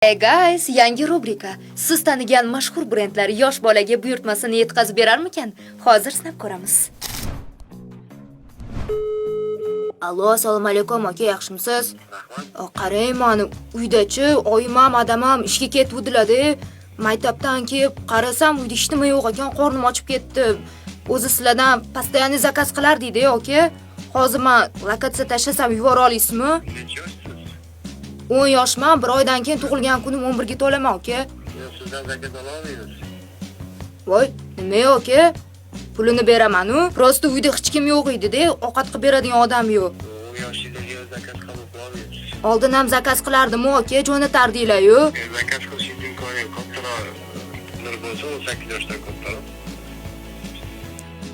Hey guys, yangi rubrika. Siz tanigan mashhur brendlar yosh bolaga buyurtmasini yetkazib berarmikan? Hozir sinab ko'ramiz. Allo, assalomu alaykum aka, yaxshimisiz? Qarang, meni uydachi oyim ham, adam ham ishga ketuvdilar-da. Maktabdan kelib qarasam, uyda hech nima yo'q ekan, qornim ochib ketdi. O'zi sizlardan постоянный zakaz qilardingiz, aka. Hozir men lokatsiya tashlasam yubora olasizmi? 10 yoshman, bir oydan keyin tug'ilgan kunim 11 ga to'laman, aka. Sizdan zakaz ololmaymiz. Voy, nima aka? Pulini beraman-u. Prosta uyda hech kim yo'q edi-da, ovqat qilib beradigan odam yo'q. 10 yoshingizga zakaz qilib olmaysiz. Oldin ham zakaz qilardim, aka, jo'natardinglar-yu. Zakaz qilishning imkoni yo'q. Kattaroq bo'lsa 18 yoshdan kattaroq.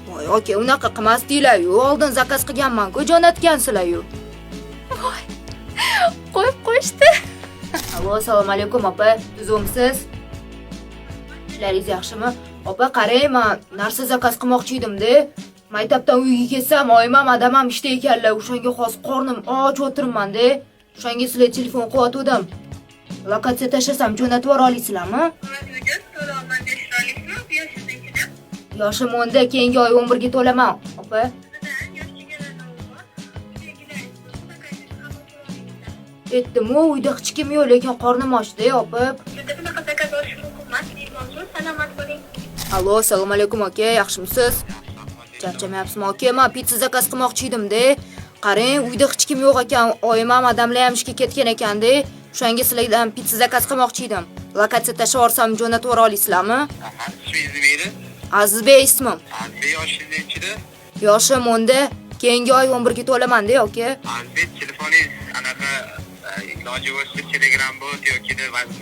Voy, aka, unaqa qilmasdinglar-yu. Oldin zakaz qilganman-ku, jo'natgansizlar-yu. Voy. Qo'yib qo'yishdi. Allo, assalomu alaykum opa. Tuzumsiz? Ishlaringiz yaxshimi? Opa, qarang, men narsa zakaz qilmoqchi edim-da. Maktabdan uyga kelsam, oyim ham, adam ham ishda ekanlar. O'shanga xos qornim och o'tiribman-da. O'shanga sizlar telefon qilyotgandim. Lokatsiya tashlasam jo'natib yubora olasizlarmi? Yoshim 10 da, keyingi oy 11 ga to'laman, opa. Aytdim-ku, uyda hech kim yo'q, lekin qornim ochdi, opa. Allo, assalomu alaykum aka, yaxshimisiz? Charchamayapsizmi aka? Men pizza zakaz qilmoqchi edim-da. Qarang, uyda hech kim yo'q ekan, oyim ham, adamlar ham ishga ketgan ekan-da. O'shanga sizlardan pizza zakaz qilmoqchi edim. Lokatsiya tashlab yuborsam jo'natib yubora olasizlarmi? Ismingizni bering. Azizbek ismim. Azizbek yoshingiz nechida? Yoshim 10 da, keyingi oy 11 ga to'laman-da, aka. Azizbek telefoningiz anaqa iloji bo'lsa Telegram bot yoki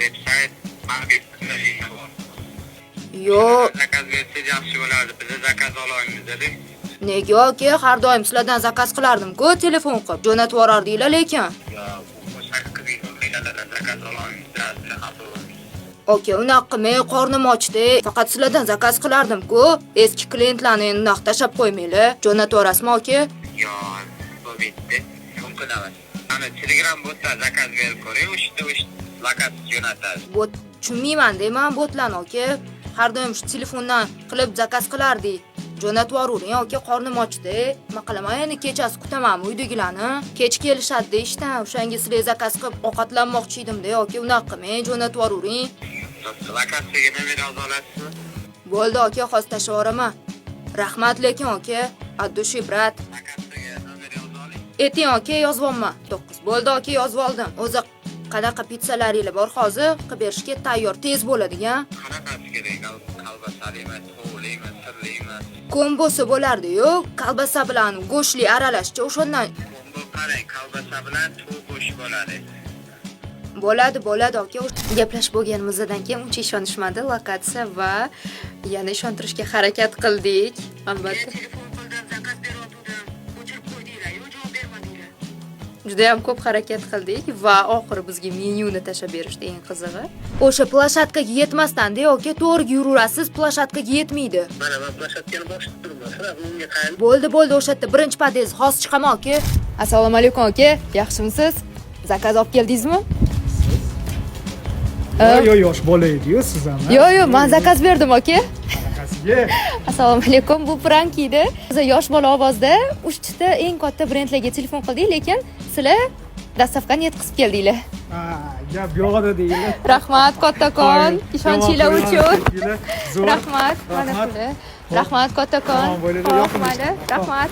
veb-sayt Yo'q. zakaz bersangiz yaxshi bo'lardi. Biz zakaz olamiz-da. Nega aka? Har doim sizlardan zakaz qilardim-ku, telefon qilib. Jo'natib yuborardinglar lekin. Zakaz olamiz. Aka, unaqa qilmang, qornim ochdi. Faqat sizlardan zakaz qilardim-ku. Eski klientlarni endi unaqa tashab qo'ymanglar. Jo'natib yuborasizmi aka? Yo'q, bu bitta. Mumkin emas. Ana Telegram botda zakaz berib ko'ring, o'shda zakaz jo'natadi. Bot tushunmayman-da, men botlarni aka. Har doim shu telefondan qilib zakaz qilardik. Jo'natib yuboring, aka, qornim ochdi. Nima qilaman endi, kechasi kutaman uydagilarni. Kech kelishadi ishdan, o'shanga sizlar zakaz qilib ovqatlanmoqchi edim-da, aka, unaqa qilmang, jo'natib yuboring. Lokatsiyaga nima bera olasizmi? Bo'ldi aka, hozir tashlab yuboraman. Rahmat lekin aka, addushi brat. Lokatsiyaga nima bera oling? Ayting aka, yozibman. 9. Bo'ldi aka, yozib oldim. O'zi qanaqa pizzalaringiz bor hozir? Qilib berishga tayyor, tez bo'ladigan. Qanaqasi kerak? Kolbasalimi, to'g'limi, sirlimi? Kombosi bo'lardi-yu, kolbasa bilan go'shtli aralashcha o'shandan. Kombo qarang, kolbasa bilan to'q go'sht bo'ladi. Bo'ladi aka. Gaplashib bo'lganimizdan keyin uncha ishonishmadi, lokatsiya va yana ishontirishga harakat qildik. Albatta. Telefon qildim, zakaz bergandim. O'chirib qo'ydinglar-yu, javob bermadinglar. Juda ham ko'p harakat qildik va oxiri bizga menyuni tashab berishdi, eng qizig'i. O'sha plashatkaga yetmasdan-da aka, to'g'riga yuraverasiz, plashatkaga yetmaydi. Mana men plashatkani boshlab turibman. Shunaqa unga qarang. Bo'ldi, o'sha yerda birinchi podez, hozir chiqaman aka. Assalomu alaykum aka, yaxshimisiz? Zakaz olib keldingizmi? Yo'q, yosh bola edi-yu, siz ham. Yo'q, men zakaz berdim aka. Qanaqasiga? Assalomu alaykum, bu prank edi. Biz yosh bola ovozda 3 ta eng katta brendlarga telefon qildik, lekin sizlar dastavkani yetkazib keldinglar. Gap yo'q deydi. Rahmat kattakon, ishonchinglar uchun. Zo'r. Rahmat, mana puli. Rahmat kattakon. Rahmat.